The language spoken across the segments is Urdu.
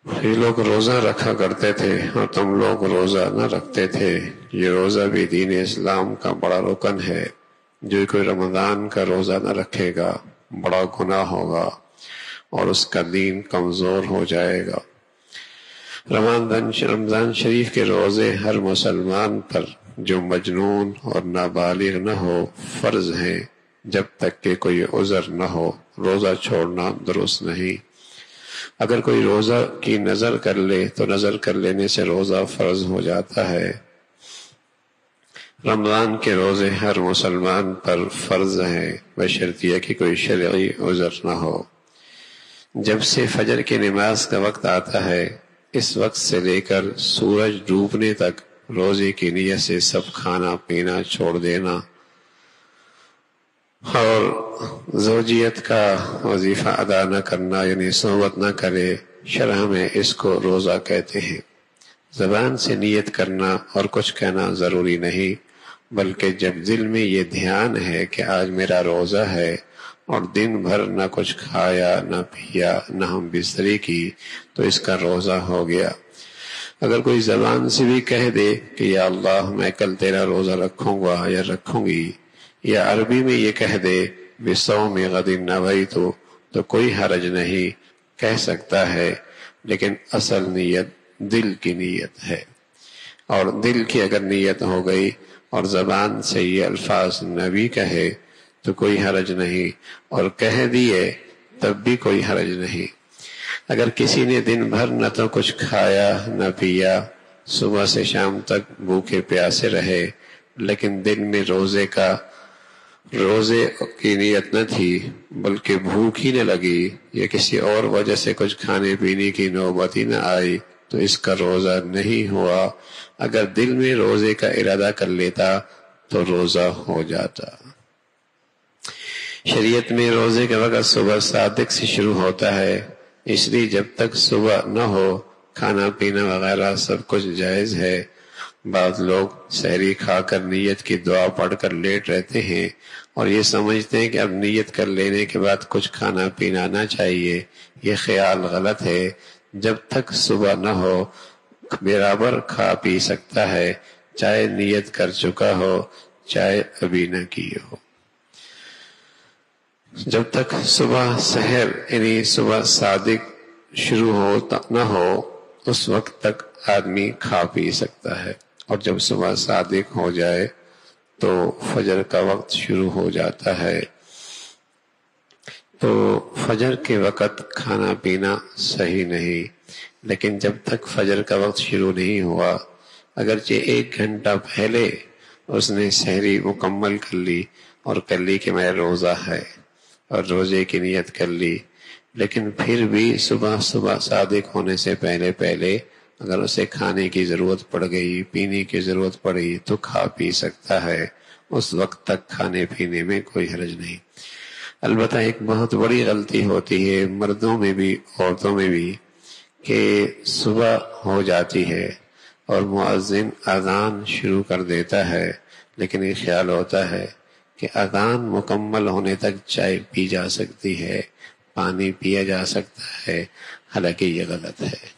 یہ لوگ روزہ رکھا کرتے تھے اور تم لوگ روزہ نہ رکھتے تھے۔ یہ روزہ بھی دین اسلام کا بڑا رکن ہے۔ جو کوئی رمضان کا روزہ نہ رکھے گا بڑا گناہ ہوگا اور اس کا دین کمزور ہو جائے گا۔ رمضان شریف کے روزے ہر مسلمان پر جو مجنون اور نابالغ نہ ہو فرض ہیں، جب تک کہ کوئی عذر نہ ہو روزہ چھوڑنا درست نہیں۔ اگر کوئی روزہ کی نظر کر لے تو نظر کر لینے سے روزہ فرض ہو جاتا ہے۔ رمضان کے روزے ہر مسلمان پر فرض ہیں بشرطیہ کہ کوئی شرعی عذر نہ ہو۔ جب سے فجر کی نماز کا وقت آتا ہے اس وقت سے لے کر سورج ڈوبنے تک روزے کی نیت سے سب کھانا پینا چھوڑ دینا اور زوجیت کا وظیفہ ادا نہ کرنا یعنی صحبت نہ کرے، شرع میں اس کو روزہ کہتے ہیں۔ زبان سے نیت کرنا اور کچھ کہنا ضروری نہیں، بلکہ جب دل میں یہ دھیان ہے کہ آج میرا روزہ ہے اور دن بھر نہ کچھ کھایا نہ پیا نہ ہم بستری کی تو اس کا روزہ ہو گیا۔ اگر کوئی زبان سے بھی کہہ دے کہ یا اللہ میں کل تیرا روزہ رکھوں گا یا رکھوں گی، یا عربی میں یہ کہہ دے بصوم غد نویت تو کوئی حرج نہیں، کہہ سکتا ہے، لیکن اصل نیت دل کی نیت ہے، اور دل کی اگر نیت ہو گئی اور زبان سے یہ الفاظ نہ بھی کہے تو کوئی حرج نہیں، اور کہہ دیے تب بھی کوئی حرج نہیں۔ اگر کسی نے دن بھر نہ تو کچھ کھایا نہ پیا، صبح سے شام تک بھوکے پیاسے رہے، لیکن دل میں روزے کی نیت نہ تھی بلکہ بھوک ہی نہ لگی یا کسی اور وجہ سے کچھ کھانے پینے کی نوبت ہی نہ آئی تو اس کا روزہ نہیں ہوا۔ اگر دل میں روزے کا ارادہ کر لیتا تو روزہ ہو جاتا۔ شریعت میں روزے کا وقت صبح صادق سے شروع ہوتا ہے، اس لیے جب تک صبح نہ ہو کھانا پینا وغیرہ سب کچھ جائز ہے۔ بعض لوگ سحری کھا کر نیت کی دعا پڑھ کر لیٹ رہتے ہیں اور یہ سمجھتے ہیں کہ اب نیت کر لینے کے بعد کچھ کھانا پینا نہ چاہیے۔ یہ خیال غلط ہے۔ جب تک صبح نہ ہو برابر کھا پی سکتا ہے، چاہے نیت کر چکا ہو چاہے ابھی نہ کی ہو۔ جب تک صبح سحر یعنی صبح صادق شروع نہ ہو اس وقت تک آدمی کھا پی سکتا ہے، اور جب صبح صادق ہو جائے تو فجر کا وقت شروع ہو جاتا ہے۔ تو فجر کے وقت کھانا پینا صحیح نہیں، لیکن جب تک فجر کا وقت شروع نہیں ہوا اگرچہ 1 گھنٹہ پہلے اس نے سحری مکمل کر لی اور کر لی کہ میں روزہ ہے اور روزے کی نیت کر لی، لیکن پھر بھی صبح صادق ہونے سے پہلے اگر اسے کھانے کی ضرورت پڑ گئی پینے کی ضرورت پڑی تو کھا پی سکتا ہے۔ اس وقت تک کھانے پینے میں کوئی حرج نہیں۔ البتہ ایک بہت بڑی غلطی ہوتی ہے مردوں میں بھی عورتوں میں بھی کہ صبح ہو جاتی ہے اور مؤذن اذان شروع کر دیتا ہے، لیکن یہ خیال ہوتا ہے کہ اذان مکمل ہونے تک چائے پی جا سکتی ہے، پانی پیا جا سکتا ہے، حالانکہ یہ غلط ہے۔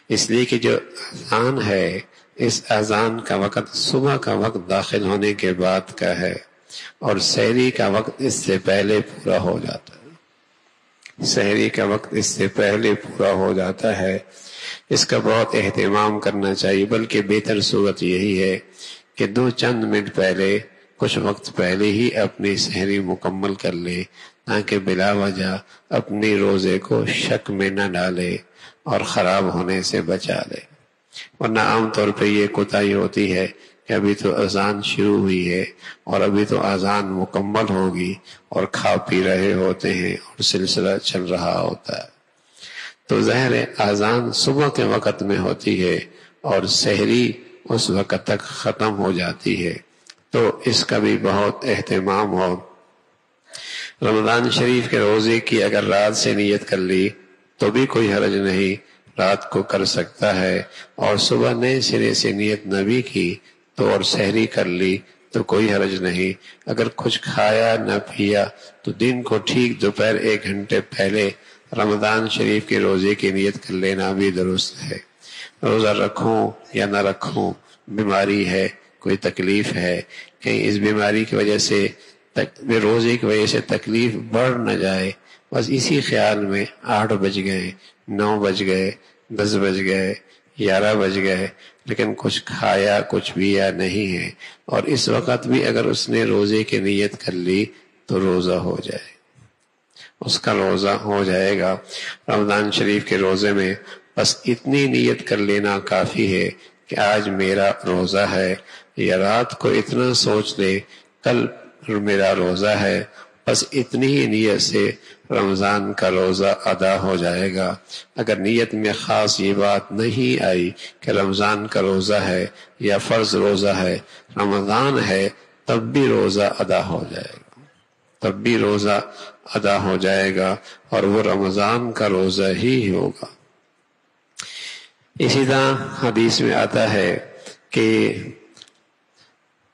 اس لیے کہ جو اذان ہے اس اذان کا وقت صبح کا وقت داخل ہونے کے بعد کا ہے اور سحری کا وقت اس سے پہلے پورا ہو جاتا ہے۔ سحری کا وقت اس سے پہلے پورا ہو جاتا ہے۔ اس کا بہت اہتمام کرنا چاہیے، بلکہ بہتر صورت یہی ہے کہ 2 چند منٹ پہلے کچھ وقت پہلے ہی اپنی سحری مکمل کر لے تاکہ بلا وجہ اپنی روزے کو شک میں نہ ڈالے اور خراب ہونے سے بچا لے۔ ورنہ عام طور پہ یہ کوتاہی ہوتی ہے کہ ابھی تو اذان شروع ہوئی ہے اور ابھی تو اذان مکمل ہوگی اور کھا پی رہے ہوتے ہیں اور سلسلہ چل رہا ہوتا ہے۔ تو ظاہر اذان صبح کے وقت میں ہوتی ہے اور سحری اس وقت تک ختم ہو جاتی ہے، تو اس کا بھی بہت اہتمام ہو۔ رمضان شریف کے روزے کی اگر رات سے نیت کر لی تو بھی کوئی حرج نہیں، رات کو کر سکتا ہے، اور صبح نئے سرے سے نیت نہ بھی کی تو اور سحری کر لی تو کوئی حرج نہیں۔ اگر کچھ کھایا نہ پیا تو دن کو ٹھیک دوپہر 1 گھنٹے پہلے رمضان شریف کے روزے کی نیت کر لینا بھی درست ہے۔ روزہ رکھوں یا نہ رکھوں، بیماری ہے، کوئی تکلیف ہے، کہیں اس بیماری کی وجہ سے روزے کی وجہ سے تکلیف بڑھ نہ جائے، بس اسی خیال میں 8 بج گئے، 9 بج گئے، 10 بج گئے، 11 بج گئے، لیکن کچھ کھایا کچھ پیا نہیں ہے، اور اس وقت بھی اگر اس نے روزے کی نیت کر لی تو روزہ ہو جائے، اس کا روزہ ہو جائے گا رمضان شریف کے روزے میں۔ بس اتنی نیت کر لینا کافی ہے کہ آج میرا روزہ ہے، یا رات کو اتنا سوچ لے کل میرا روزہ ہے، بس اتنی ہی نیت سے رمضان کا روزہ ادا ہو جائے گا۔ اگر نیت میں خاص یہ بات نہیں آئی کہ رمضان کا روزہ ہے یا فرض روزہ ہے، رمضان ہے، تب بھی روزہ ادا ہو جائے گا، تب بھی روزہ ادا ہو جائے گا، اور وہ رمضان کا روزہ ہی ہوگا۔ اسی طرح حدیث میں آتا ہے کہ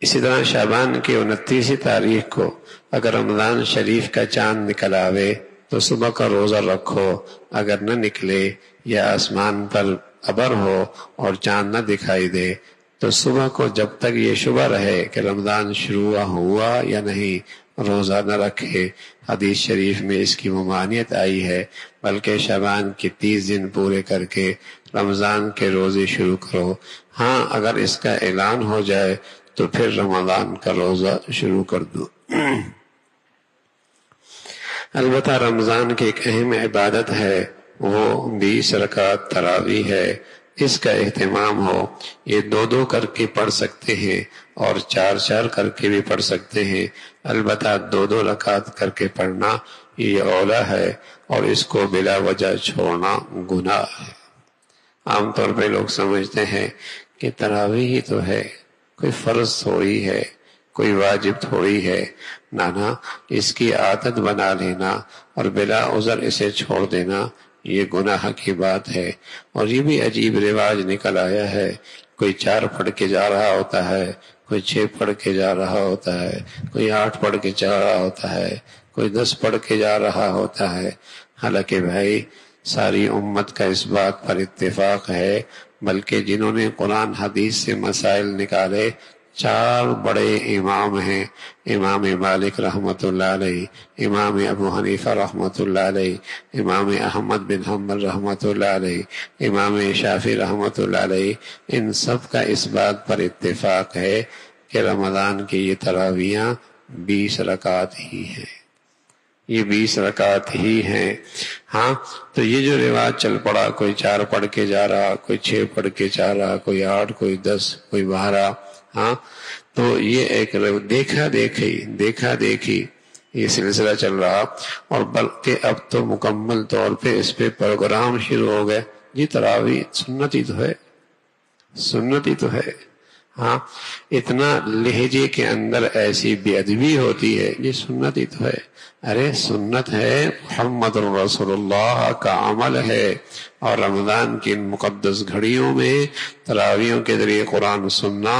اسی طرح شعبان کی 29 تاریخ کو اگر رمضان شریف کا چاند نکل آوے تو صبح کا روزہ رکھو، اگر نہ نکلے یا آسمان پر ابر ہو اور چاند نہ دکھائی دے تو صبح کو جب تک یہ شبہ رہے کہ رمضان شروع ہوا یا نہیں، روزہ نہ رکھے۔ حدیث شریف میں اس کی ممانعت آئی ہے، بلکہ شعبان کے 30 دن پورے کر کے رمضان کے روزے شروع کرو۔ ہاں اگر اس کا اعلان ہو جائے تو پھر رمضان کا روزہ شروع کر دو۔ البتہ رمضان کی ایک اہم عبادت ہے، وہ 20 رکعت تراویح ہے، اس کا اہتمام ہو۔ یہ 2 کر کے پڑھ سکتے ہیں اور 4 کر کے بھی پڑھ سکتے ہیں، البتہ 2 رکعت کر کے پڑھنا یہ اولا ہے، اور اس کو بلا وجہ چھوڑنا گناہ ہے۔ عام طور پہ لوگ سمجھتے ہیں کہ تراویح ہی تو ہے، کوئی فرض تھوڑی ہے، کوئی واجب تھوڑی ہے، نانا اس کی عادت بنا لینا اور بلا عذر اسے چھوڑ دینا یہ گناہ کی بات ہے۔ اور یہ بھی عجیب رواج نکل آیا ہے، کوئی 4 پڑھ کے جا رہا ہوتا ہے، کوئی 6 پڑھ کے جا رہا ہوتا ہے، کوئی 8 پڑھ کے جا رہا ہوتا ہے، کوئی 10 پڑھ کے جا رہا ہوتا ہے۔ حالانکہ بھائی ساری امت کا اس بات پر اتفاق ہے، بلکہ جنہوں نے قرآن حدیث سے مسائل نکالے 4 بڑے امام ہیں، امام مالک رحمۃ اللہ علیہ، امام ابو حنیفہ رحمۃ اللہ علیہ، امام احمد بن حنبل رحمۃ اللہ علیہ، امام شافعی رحمۃ اللہ علیہ، ان سب کا اس بات پر اتفاق ہے کہ رمضان کی یہ تراویحاں 20 رکعت ہی ہیں، یہ 20 رکعت ہی ہیں۔ ہاں تو یہ جو رواج چل پڑا، کوئی 4 پڑھ کے جا رہا، کوئی 6 پڑھ کے جا رہا، کوئی 8، کوئی 10، کوئی 12، ہاں تو یہ ایک دیکھا دیکھی یہ سلسلہ چل رہا، اور بلکہ اب تو مکمل طور پہ اس پہ پروگرام شروع ہو گئے۔ جی تراویح سنت ہی تو ہے، سنت ہی تو ہے۔ ہاں اتنا لہجے کے اندر ایسی بے ادبی ہوتی ہے، یہ سنت ہی تو ہے۔ ارے سنت ہے، محمد رسول اللہ کا عمل ہے، اور رمضان کی ان مقدس گھڑیوں میں تراویحوں کے ذریعے قرآن سننا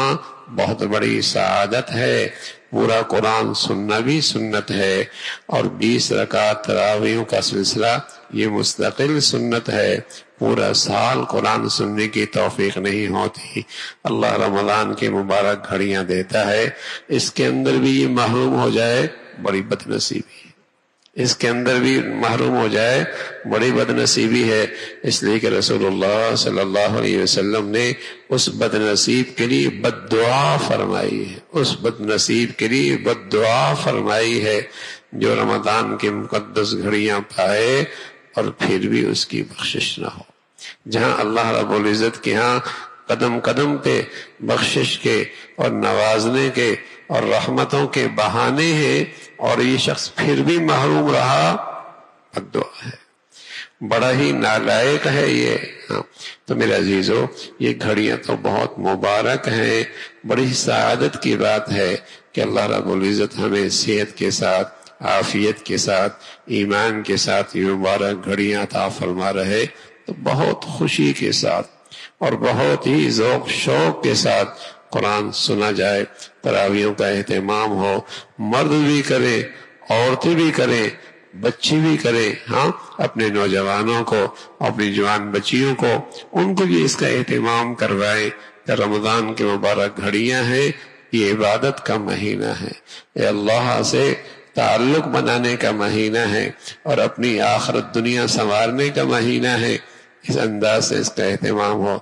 بہت بڑی سعادت ہے۔ پورا قرآن سننا بھی سنت ہے، اور 20 رکعت تراویحوں کا سلسلہ یہ مستقل سنت ہے۔ پورا سال قرآن سننے کی توفیق نہیں ہوتی، اللہ رمضان کی مبارک گھڑیاں دیتا ہے، اس کے اندر بھی یہ محروم ہو جائے بڑی بد نصیبی ہے، اس کے اندر بھی محروم ہو جائے بڑی بد نصیبی ہے۔ اس لیے کہ رسول اللہ صلی اللہ علیہ وسلم نے اس بد نصیب کے لیے بد دعا فرمائی ہے، اس بد نصیب کے لیے بد دعا فرمائی ہے جو رمضان کی مقدس گھڑیاں پائے اور پھر بھی اس کی بخشش نہ ہو۔ جہاں اللہ رب العزت کے ہاں قدم قدم پہ بخشش کے اور نوازنے کے اور رحمتوں کے بہانے ہیں، اور یہ شخص پھر بھی محروم رہا، بد دعا ہے، بڑا ہی نالائق ہے یہ۔ تو میرے عزیزو، یہ گھڑیاں تو بہت مبارک ہیں، بڑی سعادت کی بات ہے کہ اللہ رب العزت ہمیں صحت کے ساتھ، عافیت کے ساتھ، ایمان کے ساتھ یہ مبارک گھڑیاں عطا فرما رہے، تو بہت خوشی کے ساتھ اور بہت ہی ذوق شوق کے ساتھ قرآن سنا جائے، تراویحوں کا اہتمام ہو، مرد بھی کریں، عورتیں بھی کریں، بچے بھی کریں، ہاں اپنے نوجوانوں کو، اپنی جوان بچیوں کو، ان کو بھی اس کا اہتمام کروائیں کہ رمضان کی مبارک گھڑیاں ہیں، یہ عبادت کا مہینہ ہے، یہ اللہ سے تعلق بنانے کا مہینہ ہے اور اپنی آخرت دنیا سنوارنے کا مہینہ ہے۔ اس انداز سے اس کا اہتمام ہو۔